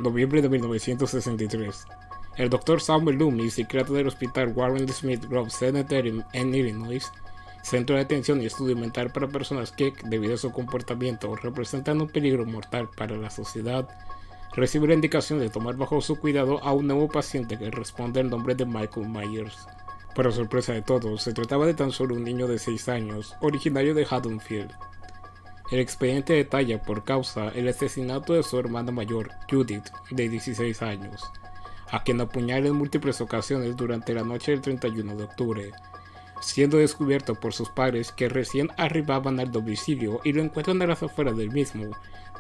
noviembre de 1963. El Dr. Samuel Loomis, psiquiatra del Hospital Warren Smith Grove Cemetery en Illinois, centro de atención y estudio mental para personas que, debido a su comportamiento, representan un peligro mortal para la sociedad, recibe la indicación de tomar bajo su cuidado a un nuevo paciente que responde al nombre de Michael Myers. Para sorpresa de todos, se trataba de tan solo un niño de 6 años, originario de Haddonfield. El expediente detalla por causa el asesinato de su hermana mayor, Judith, de 16 años, a quien apuñala en múltiples ocasiones durante la noche del 31 de octubre, siendo descubierto por sus padres que recién arribaban al domicilio y lo encuentran a las afueras del mismo,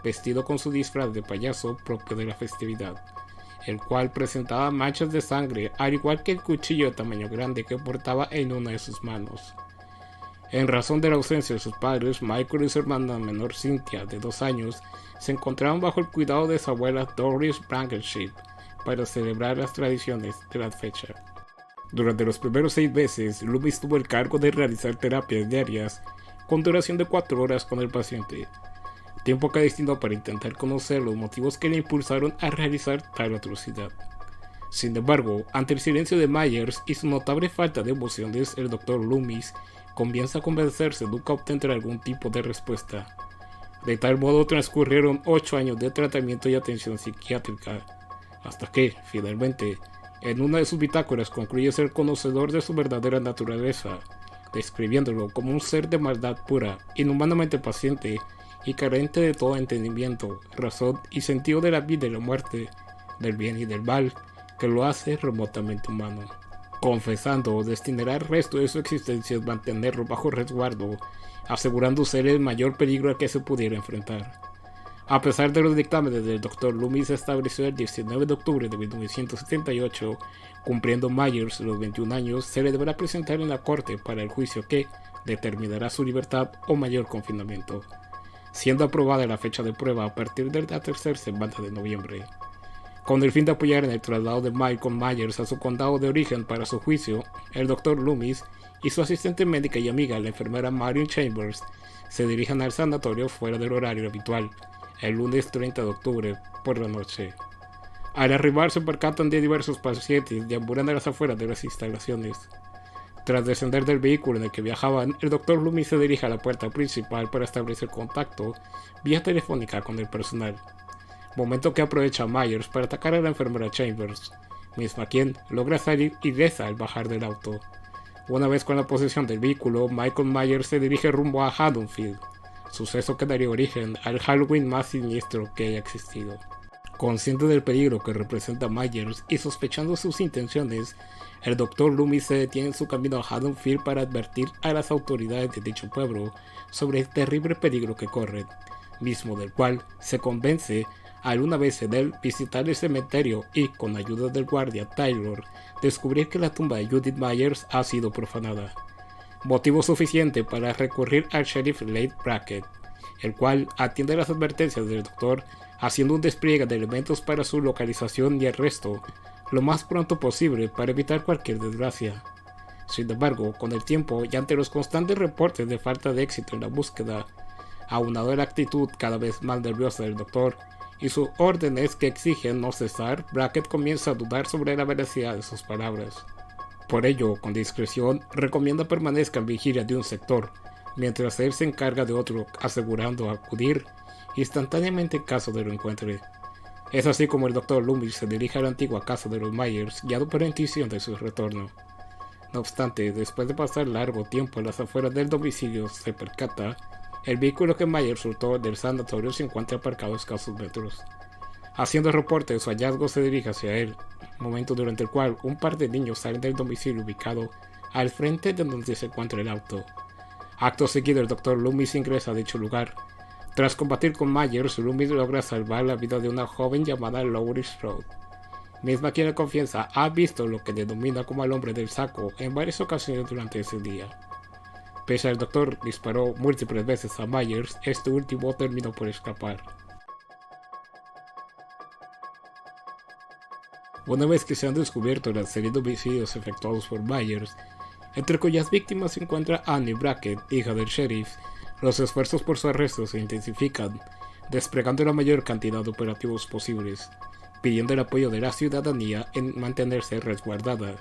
vestido con su disfraz de payaso propio de la festividad, el cual presentaba manchas de sangre, al igual que el cuchillo de tamaño grande que portaba en una de sus manos. En razón de la ausencia de sus padres, Michael y su hermana menor Cynthia, de 2 años, se encontraban bajo el cuidado de su abuela Doris Blankenship para celebrar las tradiciones de la fecha. Durante los primeros 6 meses, Loomis tuvo el cargo de realizar terapias diarias con duración de 4 horas con el paciente, tiempo que destinó para intentar conocer los motivos que le impulsaron a realizar tal atrocidad. Sin embargo, ante el silencio de Myers y su notable falta de emociones, el Dr. Loomis comienza a convencerse de nunca obtener algún tipo de respuesta. De tal modo transcurrieron 8 años de tratamiento y atención psiquiátrica, hasta que, finalmente, en una de sus bitácoras concluye ser conocedor de su verdadera naturaleza, describiéndolo como un ser de maldad pura, inhumanamente paciente y carente de todo entendimiento, razón y sentido de la vida y la muerte, del bien y del mal, que lo hace remotamente humano. Confesando, destinará el resto de su existencia a mantenerlo bajo resguardo, asegurando ser el mayor peligro al que se pudiera enfrentar. A pesar de los dictámenes del Dr. Loomis, se estableció el 19 de octubre de 1978, cumpliendo Myers los 21 años, se le deberá presentar en la corte para el juicio que determinará su libertad o mayor confinamiento, siendo aprobada la fecha de prueba a partir de la tercera semana de noviembre. Con el fin de apoyar en el traslado de Michael Myers a su condado de origen para su juicio, el Dr. Loomis y su asistente médica y amiga, la enfermera Marion Chambers, se dirigen al sanatorio fuera del horario habitual, el lunes 30 de octubre por la noche. Al arribar se percatan de diversos pacientes deambulando a las afueras de las instalaciones. Tras descender del vehículo en el que viajaban, el Dr. Loomis se dirige a la puerta principal para establecer contacto vía telefónica con el personal, momento que aprovecha Myers para atacar a la enfermera Chambers, misma quien logra salir ilesa al bajar del auto. Una vez con la posesión del vehículo, Michael Myers se dirige rumbo a Haddonfield, suceso que daría origen al Halloween más siniestro que haya existido. Consciente del peligro que representa Myers y sospechando sus intenciones, el Dr. Loomis se detiene en su camino a Haddonfield para advertir a las autoridades de dicho pueblo sobre el terrible peligro que corren, mismo del cual se convence al una vez en él visitar el cementerio y, con ayuda del guardia Taylor, descubrir que la tumba de Judith Myers ha sido profanada. Motivo suficiente para recurrir al sheriff Leigh Brackett, el cual atiende las advertencias del doctor, haciendo un despliegue de elementos para su localización y arresto lo más pronto posible para evitar cualquier desgracia. Sin embargo, con el tiempo y ante los constantes reportes de falta de éxito en la búsqueda, aunado a la actitud cada vez más nerviosa del doctor y sus órdenes que exigen no cesar, Brackett comienza a dudar sobre la veracidad de sus palabras. Por ello, con discreción, recomienda permanezca en vigilia de un sector, mientras él se encarga de otro, asegurando acudir instantáneamente en caso de lo encuentre. Es así como el Dr. Loomis se dirige a la antigua casa de los Myers, guiado por la intuición de su retorno. No obstante, después de pasar largo tiempo en las afueras del domicilio, se percata el vehículo que Myers hurtó del sanatorio se encuentra aparcado a escasos metros. Haciendo reporte de su hallazgo, se dirige hacia él, momento durante el cual un par de niños salen del domicilio ubicado al frente de donde se encuentra el auto. Acto seguido, el Dr. Loomis ingresa a dicho lugar. Tras combatir con Myers, Loomis logra salvar la vida de una joven llamada Laurie Strode, misma quien le confiesa ha visto lo que denomina como el hombre del saco en varias ocasiones durante ese día. Pese al doctor disparó múltiples veces a Myers, este último terminó por escapar. Una vez que se han descubierto la serie de homicidios efectuados por Myers, entre cuyas víctimas se encuentra Annie Brackett, hija del sheriff, los esfuerzos por su arresto se intensifican, desplegando la mayor cantidad de operativos posibles, pidiendo el apoyo de la ciudadanía en mantenerse resguardada,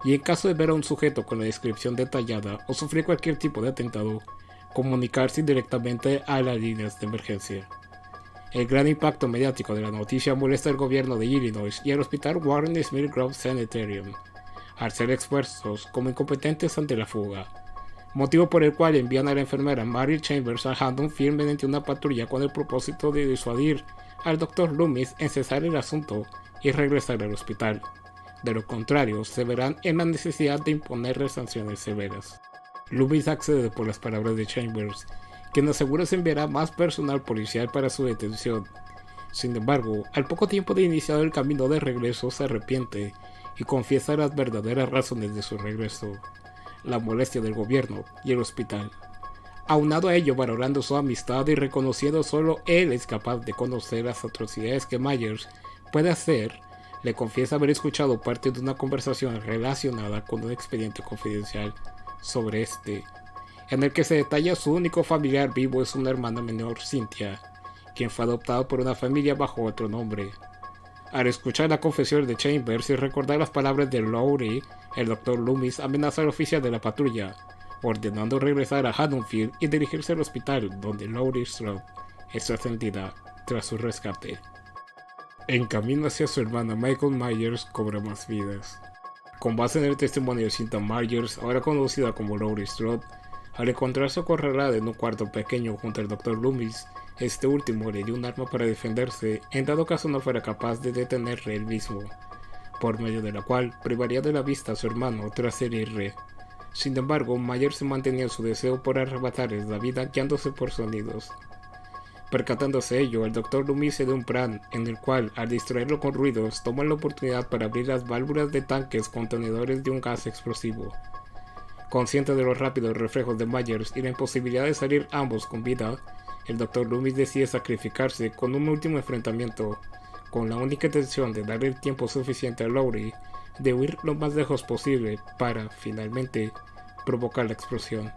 y en caso de ver a un sujeto con la descripción detallada o sufrir cualquier tipo de atentado, comunicarse directamente a las líneas de emergencia. El gran impacto mediático de la noticia molesta al gobierno de Illinois y al hospital Warren Smith Grove Sanitarium, al ser expuestos como incompetentes ante la fuga, motivo por el cual envían a la enfermera Mary Chambers a Haddonfield mediante una patrulla con el propósito de disuadir al Dr. Loomis en cesar el asunto y regresar al hospital. De lo contrario, se verán en la necesidad de imponerle sanciones severas. Loomis accede por las palabras de Chambers, quien asegura se enviará más personal policial para su detención. Sin embargo, al poco tiempo de iniciado el camino de regreso se arrepiente y confiesa las verdaderas razones de su regreso: la molestia del gobierno y el hospital. Aunado a ello, valorando su amistad y reconociendo solo él es capaz de conocer las atrocidades que Myers puede hacer, le confiesa haber escuchado parte de una conversación relacionada con un expediente confidencial sobre este, en el que se detalla su único familiar vivo es una hermana menor, Cynthia, quien fue adoptada por una familia bajo otro nombre. Al escuchar la confesión de Chambers y recordar las palabras de Lowry, el Dr. Loomis amenaza al oficial de la patrulla, ordenando regresar a Haddonfield y dirigirse al hospital, donde Lowry Strode es atendida tras su rescate. En camino hacia su hermana, Michael Myers cobra más vidas. Con base en el testimonio de Cynthia Myers, ahora conocida como Lowry Strode, al encontrarse acorralada en un cuarto pequeño junto al Dr. Loomis, este último le dio un arma para defenderse en dado caso no fuera capaz de detenerle él mismo, por medio de la cual privaría de la vista a su hermano tras herirle. Sin embargo, Myers se mantenía en su deseo por arrebatarles la vida guiándose por sonidos. Percatándose ello, el Dr. Loomis se da un plan en el cual, al distraerlo con ruidos, toma la oportunidad para abrir las válvulas de tanques contenedores de un gas explosivo. Consciente de los rápidos reflejos de Myers y la imposibilidad de salir ambos con vida, el Dr. Loomis decide sacrificarse con un último enfrentamiento, con la única intención de darle el tiempo suficiente a Lowry de huir lo más lejos posible para, finalmente, provocar la explosión.